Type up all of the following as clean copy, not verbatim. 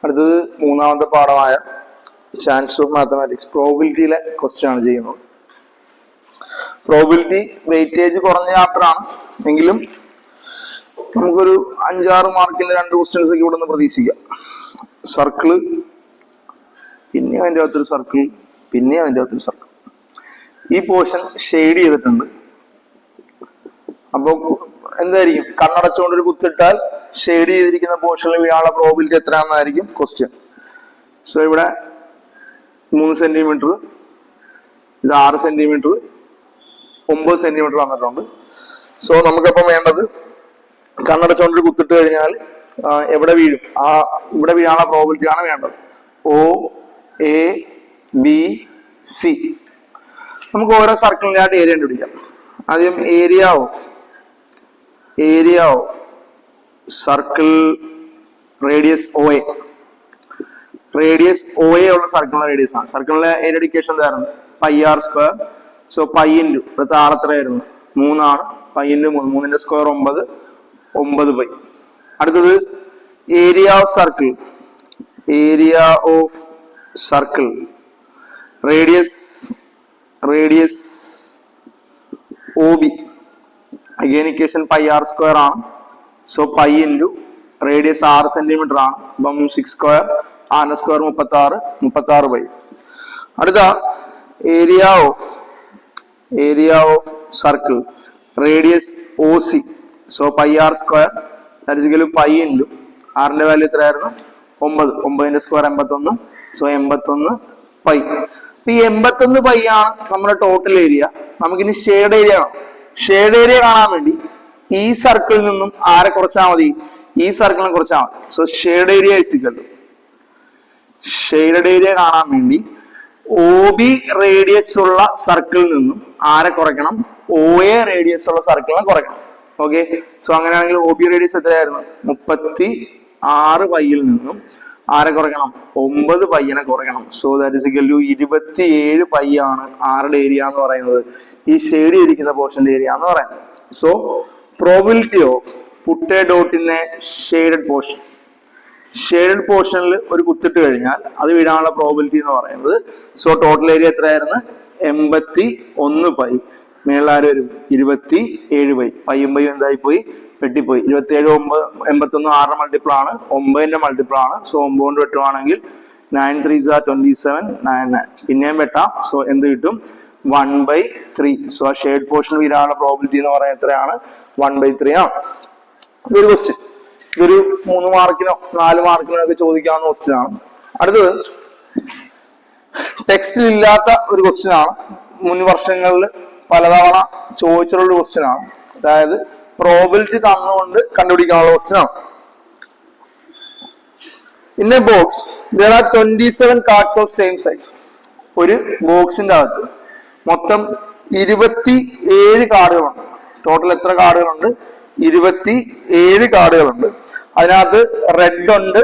അടുത്തത് മൂന്നാമത്തെ പാഠമായ chance of mathematics പ്രോബിലിറ്റിയിലെ question ആണ് ചെയ്യുന്നത്. പ്രോബിലിറ്റി വെയിറ്റേജ് കുറഞ്ഞ ചാപ്റ്റർ ആണ് എങ്കിലും നമുക്കൊരു 5-6 മാർക്കിന്റെ 2 ക്വസ്റ്റ്യൻസ് ഒക്കെ ഇവിടെ നിന്ന് പ്രതീക്ഷിക്കാം. സർക്കിള്, പിന്നെ അതിൻ്റെ അകത്തൊരു സർക്കിൾ, പിന്നെ അതിൻ്റെ അകത്തൊരു സർക്കിൾ. ഈ പോർഷൻ ഷെയ്ഡ് ചെയ്തിട്ടുണ്ട്. അപ്പോൾ എന്തായിരിക്കും, കണ്ണടച്ചുകൊണ്ടൊരു കുത്തിട്ടാൽ ഷെയ്ഡ് ചെയ്തിരിക്കുന്ന പോർഷനിൽ വീഴാനുള്ള പ്രോബിലിറ്റി എത്രയാണെന്നായിരിക്കും ക്വസ്റ്റ്യൻ. സോ ഇവിടെ 3 സെന്റിമീറ്റർ, ഇത് 6 സെന്റിമീറ്റർ, 9 സെന്റിമീറ്റർ വന്നിട്ടുണ്ട്. സോ നമുക്കപ്പം വേണ്ടത് കണ്ണടച്ചുകൊണ്ടൊരു കുത്തിട്ട് കഴിഞ്ഞാൽ എവിടെ വീഴും, ഇവിടെ വീഴാനുള്ള പ്രോബിലിറ്റി ആണ് വേണ്ടത്. O, A, B, C. നമുക്ക് ഓരോ സർക്കിളിൻ്റെ ആയിട്ട് ഏരിയ കണ്ടുപിടിക്കാം. ആദ്യം area of circle radius OA. Radius OA ഉള്ള സർക്കിളിന്റെ റേഡിയസ് ആണ്. സർക്കിളിന്റെ ഏരിയ ഇക്വേഷൻ എന്തായിരുന്നു, πr². സോ π ഇൻറ്റു ഇവിടുത്തെ ആർ എത്രയായിരുന്നു, 3 ആണ്. π ഇൻറ്റു 3, 3ന്റെ സ്ക്വയർ 9π. അടുത്തത് area of circle, radius OB. Again equation πr² ആണ്. സോ π ഇൻറ്റു റേഡിയസ് 6 സെന്റിമീറ്റർ ആണ്. അപ്പം 6², ആറിന്റെ സ്ക്വയർ 36π. അടുത്ത area of circle radius OC. So πr², that is equal to π into ആറിന്റെ വാല്യൂ എത്രയായിരുന്നു, 9. 9ന്റെ സ്ക്വയർ 81. സോ 81π. ഈ 81π ആണ് നമ്മുടെ ടോട്ടൽ ഏരിയ. നമുക്കിനി ഷെയ്ഡ് ഏരിയ കാണാം. ഷെയ്ഡ് ഏരിയ കാണാൻ വേണ്ടി ഈ സർക്കിളിൽ നിന്നും ആരെ കുറച്ചാൽ മതി, ഈ സർക്കിളിനെ കുറച്ചാൽ മതി. So shade area shade area കാണാൻ വേണ്ടി OB റേഡിയസ് ഉള്ള സർക്കിളിൽ നിന്നും ആരെ കുറയ്ക്കണം, OA റേഡിയസ് ഉള്ള സർക്കിളിനെ കുറയ്ക്കണം. ഓക്കെ, സോ അങ്ങനെയാണെങ്കിൽ OB റേഡിയസ് എത്രയായിരുന്നു, 36π നിന്നും ആരെ കുറയ്ക്കണം, 9π കുറയ്ക്കണം. So that is equal to 27π ആണ് ആരുടെ ഏരിയ എന്ന് പറയുന്നത്, ഈ ഷെയ്ഡ് ചെയ്തിരിക്കുന്ന പോർഷന്റെ ഏരിയ എന്ന് പറയുന്നത്. So probability of put a dot in A shaded പോർഷനിൽ ഒരു കുത്തിട്ട് കഴിഞ്ഞാൽ അത് വീഴാനുള്ള പ്രോബിലിറ്റി എന്ന് പറയുന്നത്. സോ ടോട്ടൽ ഏരിയ എത്രയായിരുന്നു, 81π. മേളാര് വരും 27π. പയ്യും എന്തായി പോയി, വെട്ടിപ്പോയി. 27, 9, 81 6 മൾട്ടിപ്പിൾ ആണ്, 9ന്റെ മൾട്ടിപ്പിൾ ആണ്. സോ 9 കൊണ്ട് വെട്ടുവാണെങ്കിൽ 9 3s are 27, 9. പിന്നെയും വെട്ടാം. സോ എന്ത് കിട്ടും, 1/3. സോ ആ ഷെയ്ഡ് പോർഷൻ വീഴാനുള്ള പ്രോബിലിറ്റി എന്ന് പറയുന്നത് എത്രയാണ്, 1/3 ആണ്. ഇതൊരു ക്വസ്റ്റ്യൻ, ഇതൊരു 3 മാർക്കിനോ 4 മാർക്കിനോ ഒക്കെ ചോദിക്കാവുന്ന ക്വസ്റ്റ്യൻ ആണ്. അടുത്തത് ടെക്സ്റ്റിൽ ഇല്ലാത്ത ഒരു ക്വസ്റ്റ്യൻ ആണ്, മുൻ വർഷങ്ങളിൽ പലതവണ ചോദിച്ചിട്ടുള്ള ക്വസ്റ്റ്യൻ ആണ്. അതായത് പ്രോബിലിറ്റി തന്നുകൊണ്ട് കണ്ടുപിടിക്കാനുള്ള ക്വസ്റ്റ്യൻ ആണ്. In A box there are 27 cards of same size. ഒരു ബോക്സിന്റെ അകത്ത് മൊത്തം 27 കാർഡുകളുണ്ട്. ടോട്ടൽ എത്ര കാർഡുകളുണ്ട്, 27 കാർഡുകളുണ്ട്. അതിനകത്ത് റെഡ് ഉണ്ട്,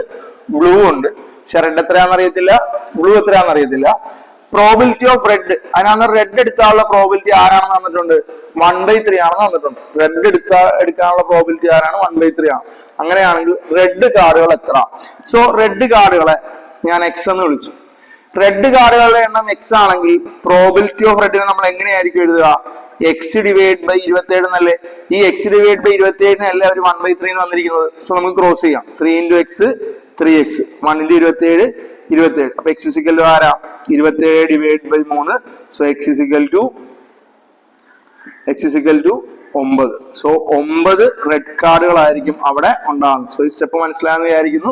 ബ്ലൂ ഉണ്ട്. പക്ഷെ റെഡ് എത്രയാണെന്ന് അറിയത്തില്ല, ബ്ലൂ എത്രയാണെന്ന് അറിയത്തില്ല. പ്രോബിലിറ്റി ഓഫ് റെഡ്, അതിനകത്ത് റെഡ് എടുക്കാനുള്ള പ്രോബിലിറ്റി ആരാണെന്ന് തന്നിട്ടുണ്ട്, 1/3 ആണെന്ന് തന്നിട്ടുണ്ട്. റെഡ് എടുക്കാനുള്ള പ്രോബിലിറ്റി ആരാണ്, 1/3 ആണ്. അങ്ങനെയാണെങ്കിൽ റെഡ് കാർഡുകൾ എത്ര? സോ റെഡ് കാർഡുകളെ ഞാൻ എക്സ് എന്ന് വിളിച്ചു. റെഡ് കാർഡുകളുടെ എണ്ണം എക്സ് ആണെങ്കിൽ പ്രോബിലിറ്റി ഓഫ് റെഡിനെ നമ്മൾ എങ്ങനെയായിരിക്കും എഴുതുക, എക്സ് ഡിവൈഡ് ബൈ 27 എന്നല്ലേ. ഈ എക്സ് ഡിവൈഡ് ബൈ 27 അവർ 1/3 തന്നിരിക്കുന്നത്. സോ നമുക്ക് ക്രോസ് ചെയ്യാം. 3 × x 3x, 1 × 27 27. അപ്പൊ x is equal to ആരാ, 27 divide by 3. So x is equal to 9. So 9 red കാർഡുകളായിരിക്കും അവിടെ ഉണ്ടാകുന്നത്. സോ ഈ സ്റ്റെപ്പ് മനസ്സിലായെന്ന് വിചാരിക്കുന്നു.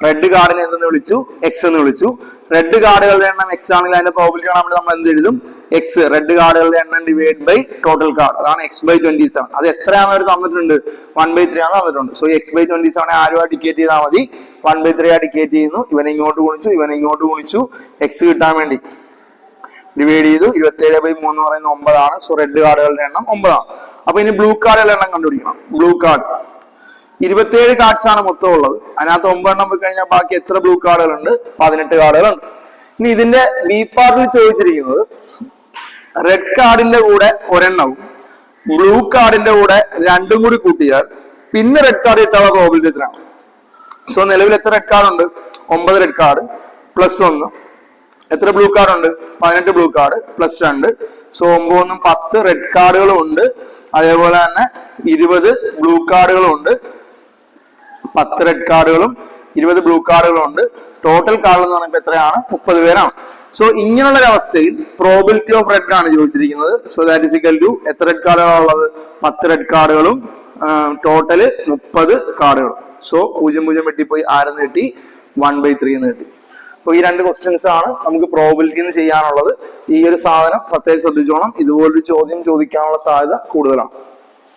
റെഡ് കാർഡിനെ എന്തെന്ന് വിളിച്ചു, എക്സ് എന്ന് വിളിച്ചു. റെഡ് കാർഡുകളുടെ എണ്ണം എക്സ് ആണെങ്കിൽ അതിന്റെ പ്രോബിലിറ്റി കാണാൻ വേണ്ടി നമ്മൾ എന്ത് എഴുതും, എക്സ് റെഡ് കാർഡുകളുടെ എണ്ണം ഡിവൈഡ് ബൈ ടോട്ടൽ കാർഡ്, അതാണ് x/27. അത് എത്രയാണെന്ന് അവർ തന്നിട്ടുണ്ട്, 1/3 ആണ് തന്നിട്ടുണ്ട്. സോ x/27 ആരും ഡിക്കേറ്റ് ചെയ്താൽ മതി, 1/3 ഡിക്കേറ്റ് ചെയ്യുന്നു. ഇവനെ ഇങ്ങോട്ട് ഗുണിച്ചു, എക്സ് കിട്ടാൻ വേണ്ടി ഡിവൈഡ് ചെയ്തു. 27/3 എന്ന് പറയുന്നത് 9 ആണ്. സോ റെഡ് കാർഡുകളുടെ എണ്ണം 9 ആണ്. അപ്പൊ ഇനി ബ്ലൂ കാർഡുകളുടെ എണ്ണം കണ്ടുപിടിക്കണം. ബ്ലൂ കാർഡ് 27 കാർഡ്സ് ആണ് മൊത്തം ഉള്ളത്. അതിനകത്ത് 9 എണ്ണം പോയി കഴിഞ്ഞാൽ ബാക്കി എത്ര ബ്ലൂ കാർഡുകളുണ്ട്, 18 കാർഡുകളുണ്ട്. ഇനി ഇതിന്റെ ബി പാർട്ടിൽ ചോദിച്ചിരിക്കുന്നത് റെഡ് കാർഡിന്റെ കൂടെ ഒരെണ്ണവും ബ്ലൂ കാർഡിന്റെ കൂടെ 2 കൂടി കൂട്ടിയാൽ പിന്നെ റെഡ് കാർഡ് കിട്ടാനുള്ള പ്രോബിലിറ്റി എത്രയാണ്? സോ നിലവിൽ എത്ര റെഡ് കാർഡ് ഉണ്ട്, 9 റെഡ് കാർഡ് പ്ലസ് 1. എത്ര ബ്ലൂ കാർഡ് ഉണ്ട്? 18 blue card plus 2. So 9 10 red കാർഡുകളും ഉണ്ട്. അതേപോലെ തന്നെ 20 ബ്ലൂ കാർഡുകളും ഉണ്ട്. 10 റെഡ് കാർഡുകളും 20 ബ്ലൂ കാർഡുകളും ഉണ്ട്. ടോട്ടൽ കാർഡ് എന്ന് പറയുമ്പോൾ എത്രയാണ്? 30 പേരാണ്. സോ ഇങ്ങനെയുള്ള ഒരു അവസ്ഥയിൽ പ്രോബിലിറ്റി ഓഫ് റെഡ് ആണ് ചോദിച്ചിരിക്കുന്നത്. So that is equal to എത്ര റെഡ് കാർഡുകളാണ് ഉള്ളത്? 10 റെഡ് കാർഡുകളും ടോട്ടല് 30 കാർഡുകളും. സോ 0 വെട്ടിപ്പോയി 6 എന്ന് കിട്ടി, 1/3 എന്ന് കിട്ടി. അപ്പൊ ഈ 2 ക്വസ്റ്റ്യൻസ് ആണ് നമുക്ക് പ്രോബിലിറ്റിന്ന് ചെയ്യാനുള്ളത്. ഈ ഒരു സാധനം പ്രത്യേകം ശ്രദ്ധിച്ചോണം. ഇതുപോലൊരു ചോദ്യം ചോദിക്കാനുള്ള സാധ്യത കൂടുതലാണ്.